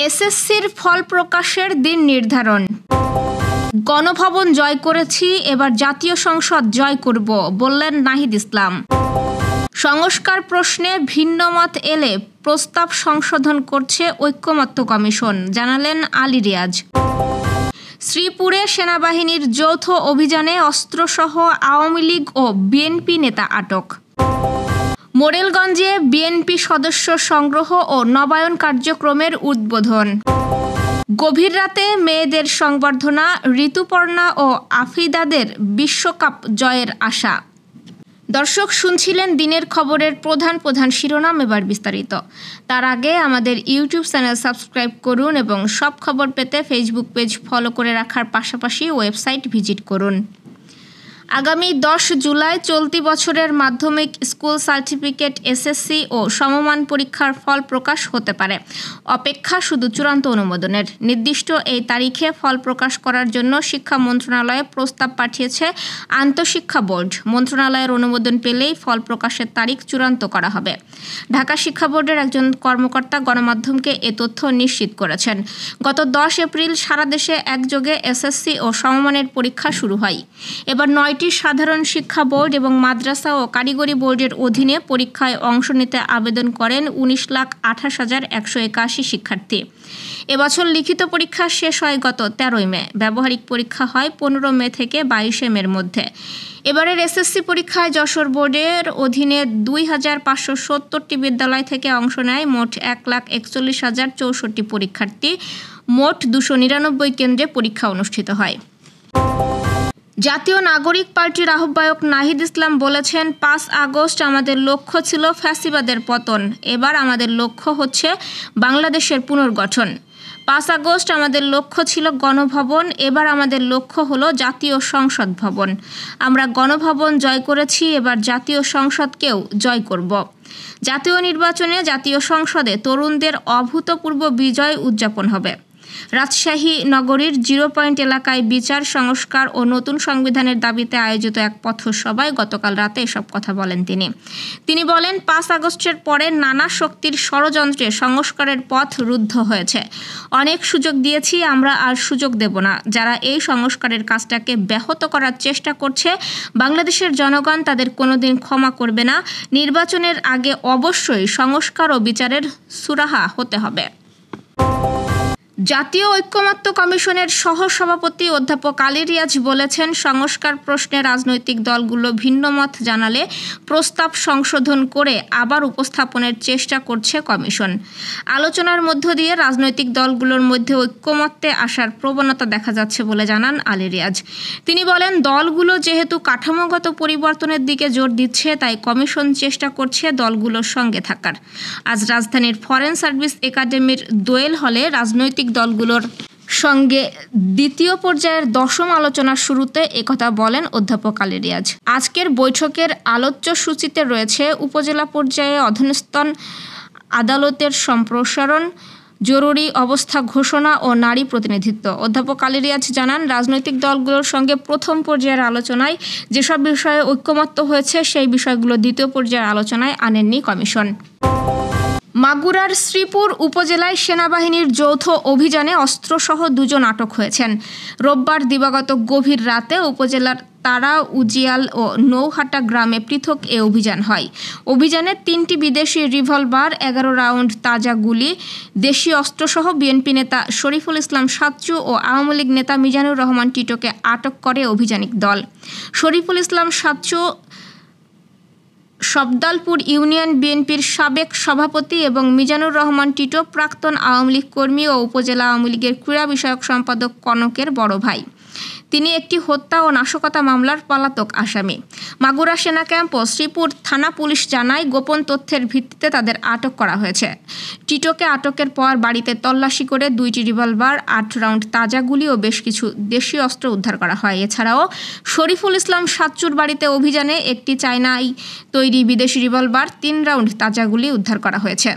এসএসসির ফল প্রকাশের দিন নির্ধারণ। গণভবন জয় করেছি, এবার জাতীয় সংসদ জয় করব, বললেন নাহিদ ইসলাম। সংস্কার প্রশ্নে ভিন্নমত এলে প্রস্তাব সংশোধন করছে ঐকমত্য কমিশন, জানালেন আলী রিয়াজ। শ্রীপুরে সেনাবাহিনীর যৌথ অভিযানে অস্ত্রসহ আওয়ামী লীগ ও বিএনপি নেতা আটক। মোরেলগঞ্জে বিএনপি সদস্য সংগ্রহ ও নবায়ন কার্যক্রমের উদ্বোধন। গভীর রাতে মেয়েদের সংবর্ধনা, ঋতুপর্ণা ও আফিদাদের বিশ্বকাপ জয়ের আশা। দর্শক, শুনছিলেন দিনের খবরের প্রধান প্রধান শিরোনাম, এবার বিস্তারিত। তার আগে আমাদের ইউটিউব চ্যানেল সাবস্ক্রাইব করুন এবং সব খবর পেতে ফেসবুক পেজ ফলো করে রাখার পাশাপাশি ওয়েবসাইট ভিজিট করুন। আগামী 10 জুলাই চলতি বছরের মাধ্যমিক স্কুল সার্টিফিকেট, এসএসসি ও সমমান পরীক্ষার ফল প্রকাশ হতে পারে। অপেক্ষা শুধু চূড়ান্ত অনুমোদনের। নির্দিষ্ট এই তারিখে ফল প্রকাশ করার জন্য শিক্ষা মন্ত্রণালয়ে প্রস্তাব পাঠিয়েছে আন্তঃশিক্ষা বোর্ড। মন্ত্রণালয়ের অনুমোদন পেলেই ফল প্রকাশের তারিখ চূড়ান্ত করা হবে। ঢাকা শিক্ষা বোর্ডের একজন কর্মকর্তা গণমাধ্যমকে এ তথ্য নিশ্চিত করেছেন। গত 10 এপ্রিল সারা দেশে একযোগে এসএসসি ও সমমানের পরীক্ষা শুরু হয়। এবার 9টি সাধারণ শিক্ষা বোর্ড এবং মাদ্রাসা ও কারিগরি বোর্ডের অধীনে পরীক্ষায় অংশ নিতে আবেদন করেন 19,28,181 শিক্ষার্থী। এবছর লিখিত পরীক্ষা শেষ হয় গত 13 মে। ব্যবহারিক পরীক্ষা হয় 15 মে থেকে 22 মের মধ্যে। এবারের এসএসসি পরীক্ষায় যশোর বোর্ডের অধীনে 2,570টি বিদ্যালয় থেকে অংশ নেয় মোট 1,41,064 পরীক্ষার্থী। মোট 299 কেন্দ্রে পরীক্ষা অনুষ্ঠিত হয়। জাতীয় নাগরিক পার্টির আহ্বায়ক নাহিদ ইসলাম বলেছেন, 5 আগস্ট আমাদের লক্ষ্য ছিল ফ্যাসিবাদের পতন, এবার আমাদের লক্ষ্য হচ্ছে বাংলাদেশের পুনর্গঠন। 5 আগস্ট আমাদের লক্ষ্য ছিল গণভবন, এবার আমাদের লক্ষ্য হলো জাতীয় সংসদ ভবন। আমরা গণভবন জয় করেছি, এবার জাতীয় সংসদকেও জয় করব। জাতীয় নির্বাচনে জাতীয় সংসদে তরুণদের অভূতপূর্ব বিজয় উদযাপন হবে। রাজশাহী নগরীর 0 পয়েন্ট এলাকায় বিচার সংস্কার ও নতুন সংবিধানের দাবিতে আয়োজিত এক পথসভায় গতকাল রাতে এসব কথা বলেন তিনি বলেন, 5 আগস্টের পরে নানা শক্তির ষড়যন্ত্রে সংস্কারের পথ রুদ্ধ হয়েছে। অনেক সুযোগ দিয়েছি, আমরা আর সুযোগ দেব না। যারা এই সংস্কারের কাজটাকে ব্যাহত করার চেষ্টা করছে, বাংলাদেশের জনগণ তাদের কোনোদিন ক্ষমা করবে না। নির্বাচনের আগে অবশ্যই সংস্কার ও বিচারের সুরাহা হতে হবে। জাতীয় ঐকমত্য কমিশনের সহ-সভাপতি অধ্যাপক আলী রিয়াজ বলেছেন, সংস্কার প্রশ্নে রাজনৈতিক দলগুলো ভিন্নমত জানালে প্রস্তাব সংশোধন করে আবার উপস্থাপনের চেষ্টা করছে কমিশন। আলোচনার মধ্য দিয়ে রাজনৈতিক দলগুলোর মধ্যে ঐকমত্যে আসার প্রবণতা দেখা যাচ্ছে বলে জানান আলী রিয়াজ। তিনি বলেন, দলগুলো যেহেতু কাঠামোগত পরিবর্তনের দিকে জোর দিচ্ছে, তাই কমিশন চেষ্টা করছে দলগুলোর সঙ্গে থাকার। আজ রাজধানীর ফরেন সার্ভিস একাডেমির দোয়েল হলে রাজনৈতিক দলগুলোর সঙ্গে দ্বিতীয় পর্যায়ের 10ম আলোচনার শুরুতে একথা বলেন অধ্যাপক আলী রিয়াজ। আজকের বৈঠকের আলোচ্য সূচিতে রয়েছে উপজেলা পর্যায়ে অধস্তন আদালতের সম্প্রসারণ, জরুরি অবস্থা ঘোষণা ও নারী প্রতিনিধিত্ব। অধ্যাপক আলী রিয়াজ জানান, রাজনৈতিক দলগুলোর সঙ্গে প্রথম পর্যায়ের আলোচনায় যেসব বিষয়ে ঐকমত্য হয়েছে, সেই বিষয়গুলো দ্বিতীয় পর্যায়ের আলোচনায় আনেননি কমিশন। মাগুরার শ্রীপুর উপজেলায় সেনাবাহিনীর যৌথ অভিযানে অস্ত্রসহ 2 জন আটক হয়েছেন। রোববার দিবাগত গভীর রাতে উপজেলার তারা, উজিয়াল ও নৌহাটা গ্রামে পৃথক এ অভিযান হয়। অভিযানে 3টি বিদেশি রিভলভার, 11 রাউন্ড তাজা গুলি, দেশি অস্ত্রসহ বিএনপি নেতা শরীফুল ইসলাম সাচ্চু ও আওয়ামী লীগ নেতা মিজানুর রহমান টিটোকে আটক করে অভিযানিক দল। শরীফুল ইসলাম সাচ্চু সবদালপুর ইউনিয়ন বিএনপির সাবেক সভাপতি এবং মিজানুর রহমান টিটো প্রাক্তন আওয়ামী লীগ কর্মী ও উপজেলা আওয়ামী লীগের ক্রীড়া বিষয়ক সম্পাদক কনকের বড় ভাই। তিনি একটি হত্যা ও নাশকতা মামলার পলাতক আসামি। মাগুরা সেনা ক্যাম্প ও শ্রীপুর থানা পুলিশ জানায়, গোপন তথ্যের ভিত্তিতে তাদের আটক করা হয়েছে। টিটোকে আটকের পর বাড়িতে তল্লাশি করে 2টি রিভলভার, 8 রাউন্ড তাজা গুলি ও বেশ কিছু দেশীয় অস্ত্র উদ্ধার করা হয়। এছাড়াও শরীফুল ইসলাম সাচ্চুর বাড়িতে অভিযানে একটি চায়নায় তৈরি বিদেশি রিভলভার, 3 রাউন্ড তাজা গুলি উদ্ধার করা হয়েছে।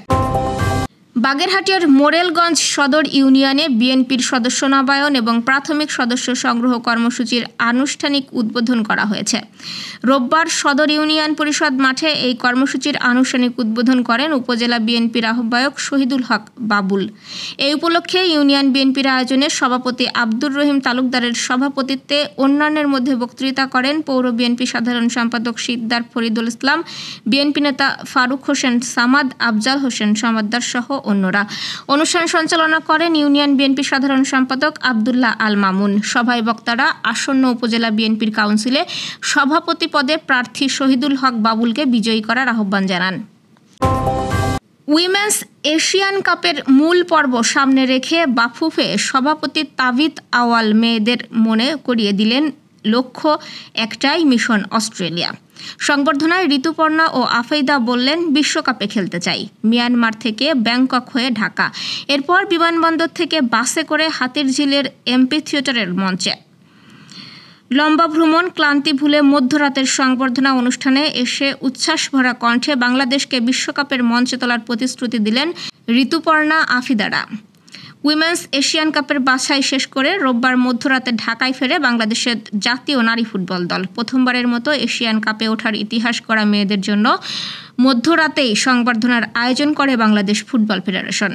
বাগেরহাটের মোরেলগঞ্জ সদর ইউনিয়নে বিএনপির সদস্য নবায়ন এবং প্রাথমিক সদস্য সংগ্রহ কর্মসূচির আনুষ্ঠানিক উদ্বোধন করা হয়েছে। রোববার সদর ইউনিয়ন পরিষদ মাঠে এই কর্মসূচির আনুষ্ঠানিক উদ্বোধন করেন উপজেলা বিএনপির আহ্বায়ক শহীদুল হক বাবুল। এই উপলক্ষে ইউনিয়ন বিএনপির আয়োজনে সভাপতি আব্দুর রহিম তালুকদারের সভাপতিত্বে অন্যান্যের মধ্যে বক্তৃতা করেন পৌর বিএনপি সাধারণ সম্পাদক সিকদার ফরিদুল ইসলাম, বিএনপি নেতা ফারুক হোসেন সামাদ, আফজাল হোসেন সমাদ্দার সহ অন্যরা। অনুষ্ঠান সঞ্চালনা করেন ইউনিয়ন বিএনপি সাধারণ সম্পাদক আব্দুল্লাহ আল মামুন। সভায় বক্তারা আসন্ন উপজেলা বিএনপির কাউন্সিলে সভাপতি পদে প্রার্থী শহীদুল হক বাবুলকে বিজয়ী করার আহ্বান জানান। উইমেন্স এশিয়ান কাপের মূল পর্ব সামনে রেখে বাফুফে সভাপতি তাবিত আওয়াল মেয়েদের মনে করিয়ে দিলেন লক্ষ্য একটাই, মিশন অস্ট্রেলিয়া। সংবর্ধনায় ঋতুপর্ণা ও আফেইদা বললেন, বিশ্বকাপে খেলতে চাই। মিয়ানমার থেকে ব্যাংকক হয়ে ঢাকা, এরপর বিমানবন্দর থেকে বাসে করে হাতিরঝিলের এমপি থিয়েটারের মঞ্চে। লম্বা ভ্রমণ, ক্লান্তি ভুলে মধ্যরাতের সংবর্ধনা অনুষ্ঠানে এসে উচ্ছ্বাস ভরা কণ্ঠে বাংলাদেশকে বিশ্বকাপের মঞ্চে তোলার প্রতিশ্রুতি দিলেন ঋতুপর্ণা, আফিদারা। উইমেন্স এশিয়ান কাপের বাছাই শেষ করে রোববার মধ্যরাতে ঢাকায় ফেরে বাংলাদেশের জাতীয় নারী ফুটবল দল। প্রথমবারের মতো এশিয়ান কাপে ওঠার ইতিহাস করা মেয়েদের জন্য মধ্যরাতেই সংবর্ধনার আয়োজন করে বাংলাদেশ ফুটবল ফেডারেশন।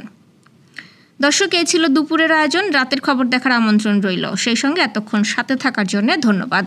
দর্শক, এই ছিল দুপুরের আয়োজন। রাতের খবর দেখার আমন্ত্রণ রইল। সেই সঙ্গে এতক্ষণ সাথে থাকার জন্য ধন্যবাদ।